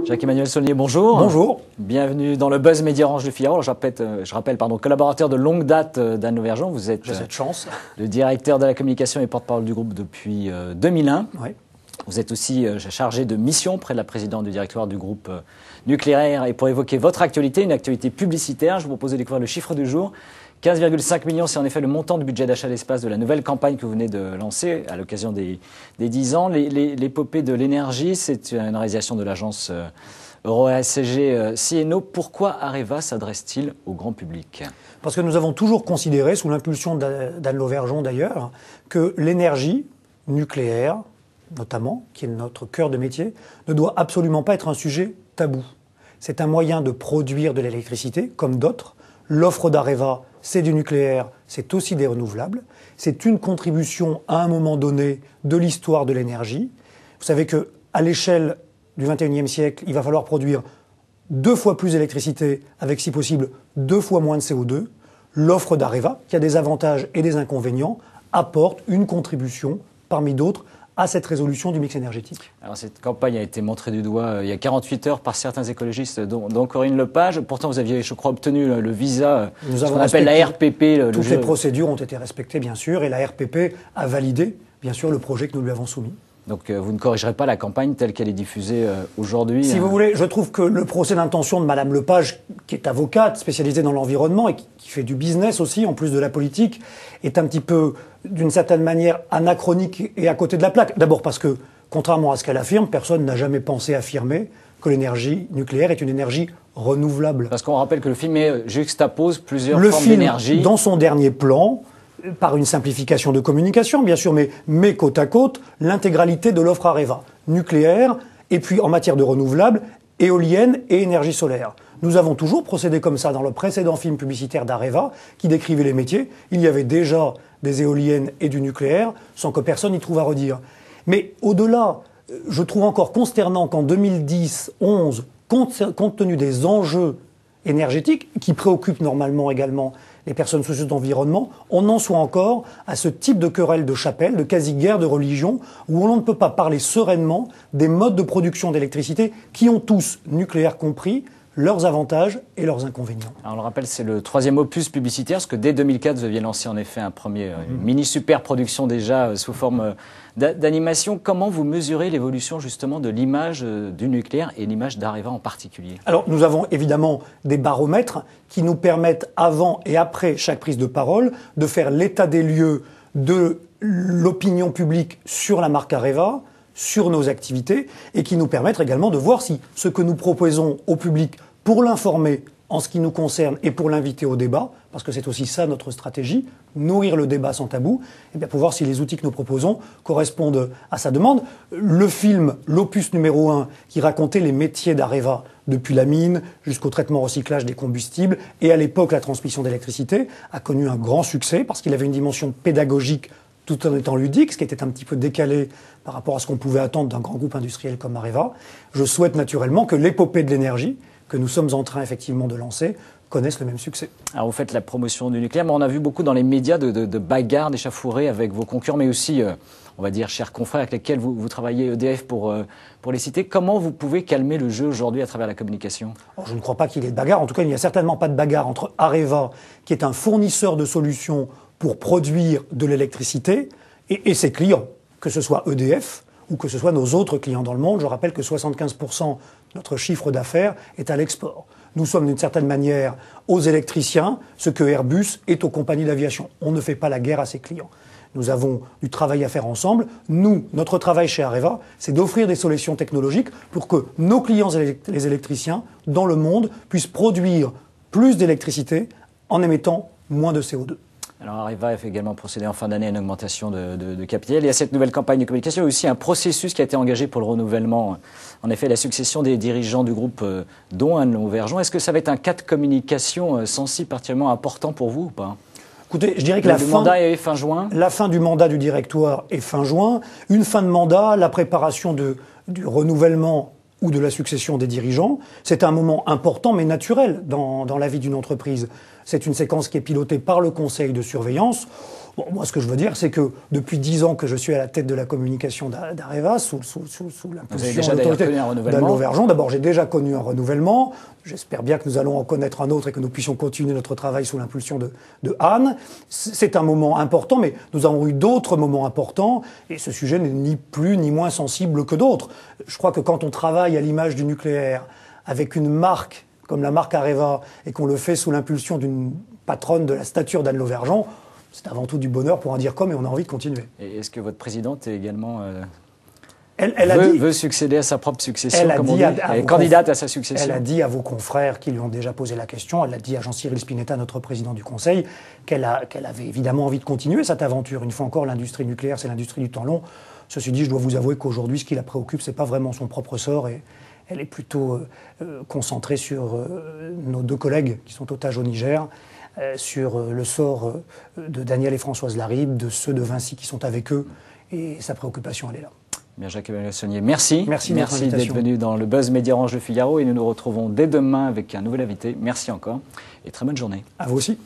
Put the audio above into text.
Jacques-Emmanuel Saulnier, bonjour. Bonjour. Bienvenue dans le Buzz Média Orange du Figaro. Je rappelle, collaborateur de longue date d'Anne Lauvergeon. Vous êtes J'ai cette chance. Le directeur de la communication et porte-parole du groupe depuis 2001. Oui. Vous êtes aussi chargé de mission près de la présidente du directoire du groupe nucléaire. Et pour évoquer votre actualité, une actualité publicitaire, je vous propose de découvrir le chiffre du jour. 15,5 millions, c'est en effet le montant du budget d'achat d'espace de la nouvelle campagne que vous venez de lancer à l'occasion des 10 ans. L'épopée de l'énergie, c'est une réalisation de l'agence EuroACG CNO. Pourquoi Areva s'adresse-t-il au grand public ? Parce que nous avons toujours considéré, sous l'impulsion d'Anne Lauvergeon d'ailleurs, que l'énergie nucléaire, notamment, qui est notre cœur de métier, ne doit absolument pas être un sujet tabou. C'est un moyen de produire de l'électricité, comme d'autres. L'offre d'Areva, c'est du nucléaire, c'est aussi des renouvelables. C'est une contribution à un moment donné de l'histoire de l'énergie. Vous savez qu'à l'échelle du XXIe siècle, il va falloir produire 2 fois plus d'électricité avec, si possible, 2 fois moins de CO2. L'offre d'Areva, qui a des avantages et des inconvénients, apporte une contribution, parmi d'autres, à cette résolution du mix énergétique. Alors cette campagne a été montrée du doigt il y a 48 heures par certains écologistes, dont Corinne Lepage. Pourtant, vous aviez, je crois, obtenu le visa, ce qu'on appelle la RPP. Toutes les procédures ont été respectées, bien sûr, et la RPP a validé, bien sûr, le projet que nous lui avons soumis. Donc vous ne corrigerez pas la campagne telle qu'elle est diffusée aujourd'hui. Si vous voulez, je trouve que le procès d'intention de Madame Lepage, qui est avocate spécialisée dans l'environnement et qui fait du business aussi, en plus de la politique, est un petit peu, d'une certaine manière, anachronique et à côté de la plaque. D'abord parce que, contrairement à ce qu'elle affirme, personne n'a jamais pensé affirmer que l'énergie nucléaire est une énergie renouvelable. Parce qu'on rappelle que le film juxtapose plusieurs formes Le d'énergie. film, dans son dernier plan, par une simplification de communication, bien sûr, mais côte à côte, l'intégralité de l'offre Areva, nucléaire, et puis en matière de renouvelables, éoliennes et énergie solaire. Nous avons toujours procédé comme ça dans le précédent film publicitaire d'Areva, qui décrivait les métiers. Il y avait déjà des éoliennes et du nucléaire, sans que personne n'y trouve à redire. Mais au-delà, je trouve encore consternant qu'en 2010-11, compte tenu des enjeux énergétiques, qui préoccupent normalement également les personnes soucieuses d'environnement, on en soit encore à ce type de querelle de chapelle, de quasi-guerre de religion, où on ne peut pas parler sereinement des modes de production d'électricité qui ont tous, nucléaire compris, leurs avantages et leurs inconvénients. Alors, on le rappelle, c'est le 3e opus publicitaire, parce que dès 2004, vous aviez lancé en effet un premier mini-super production déjà sous forme d'animation. Comment vous mesurez l'évolution justement de l'image du nucléaire et l'image d'Areva en particulier ? Alors, nous avons évidemment des baromètres qui nous permettent, avant et après chaque prise de parole, de faire l'état des lieux de l'opinion publique sur la marque Areva, sur nos activités, et qui nous permettent également de voir si ce que nous proposons au public pour l'informer en ce qui nous concerne et pour l'inviter au débat, parce que c'est aussi ça notre stratégie, nourrir le débat sans tabou, et bien pour voir si les outils que nous proposons correspondent à sa demande. Le film, l'opus numéro 1, qui racontait les métiers d'Areva, depuis la mine jusqu'au traitement recyclage des combustibles, et à l'époque la transmission d'électricité, a connu un grand succès, parce qu'il avait une dimension pédagogique tout en étant ludique, ce qui était un petit peu décalé par rapport à ce qu'on pouvait attendre d'un grand groupe industriel comme Areva. Je souhaite naturellement que l'épopée de l'énergie, que nous sommes en train effectivement de lancer, connaissent le même succès. Alors vous faites la promotion du nucléaire, mais on a vu beaucoup dans les médias de bagarres, d'échauffourées avec vos concurrents, mais aussi, on va dire, chers confrères avec lesquels vous travaillez, EDF pour les citer. Comment vous pouvez calmer le jeu aujourd'hui à travers la communication ? Alors, je ne crois pas qu'il y ait de bagarre. En tout cas, il n'y a certainement pas de bagarre entre Areva, qui est un fournisseur de solutions pour produire de l'électricité, et ses clients, que ce soit EDF ou que ce soit nos autres clients dans le monde. Je rappelle que 75% de notre chiffre d'affaires est à l'export. Nous sommes d'une certaine manière aux électriciens ce que Airbus est aux compagnies d'aviation. On ne fait pas la guerre à ses clients. Nous avons du travail à faire ensemble. Nous, notre travail chez Areva, c'est d'offrir des solutions technologiques pour que nos clients, les électriciens, dans le monde, puissent produire plus d'électricité en émettant moins de CO2. Alors Areva a également procédé en fin d'année à une augmentation de capital. Il y a cette nouvelle campagne de communication, il y a aussi un processus qui a été engagé pour le renouvellement. En effet, la succession des dirigeants du groupe, dont Anne Lauvergeon. Est-ce que ça va être un cas de communication sensible particulièrement important pour vous ou pas ? Écoutez, je dirais que le mandat est fin juin. La fin du mandat du directoire est fin juin. Une fin de mandat, la préparation du renouvellement ou de la succession des dirigeants, c'est un moment important mais naturel dans la vie d'une entreprise. C'est une séquence qui est pilotée par le conseil de surveillance. Bon, moi, ce que je veux dire, c'est que depuis 10 ans que je suis à la tête de la communication d'Areva, sous l'impulsion de l'autorité d'Anne Lauvergeon, d'abord, j'ai déjà connu un renouvellement. J'espère bien que nous allons en connaître un autre et que nous puissions continuer notre travail sous l'impulsion de Anne. C'est un moment important, mais nous avons eu d'autres moments importants, et ce sujet n'est ni plus ni moins sensible que d'autres. Je crois que quand on travaille à l'image du nucléaire, avec une marque comme la marque Areva, et qu'on le fait sous l'impulsion d'une patronne de la stature d'Anne Lauvergeon, c'est avant tout du bonheur pour en dire comme, et on a envie de continuer. Et est-ce que votre présidente est également veut succéder à sa propre succession, comme on dit, elle est candidate à sa succession? Elle a dit à vos confrères qui lui ont déjà posé la question, elle a dit à Jean-Cyril Spinetta, notre président du Conseil, qu'elle avait évidemment envie de continuer cette aventure. Une fois encore, l'industrie nucléaire, c'est l'industrie du temps long. Ceci dit, je dois vous avouer qu'aujourd'hui, ce qui la préoccupe, c'est pas vraiment son propre sort, et elle est plutôt concentrée sur nos 2 collègues qui sont otages au Niger, sur le sort de Daniel et Françoise Laribe, de ceux de Vinci qui sont avec eux, et sa préoccupation, elle est là. Bien, Jacques-Emmanuel Saunier, merci. Merci d'être venu dans le Buzz Média Orange Le Figaro, et nous nous retrouvons dès demain avec un nouvel invité. Merci encore et très bonne journée. À vous aussi.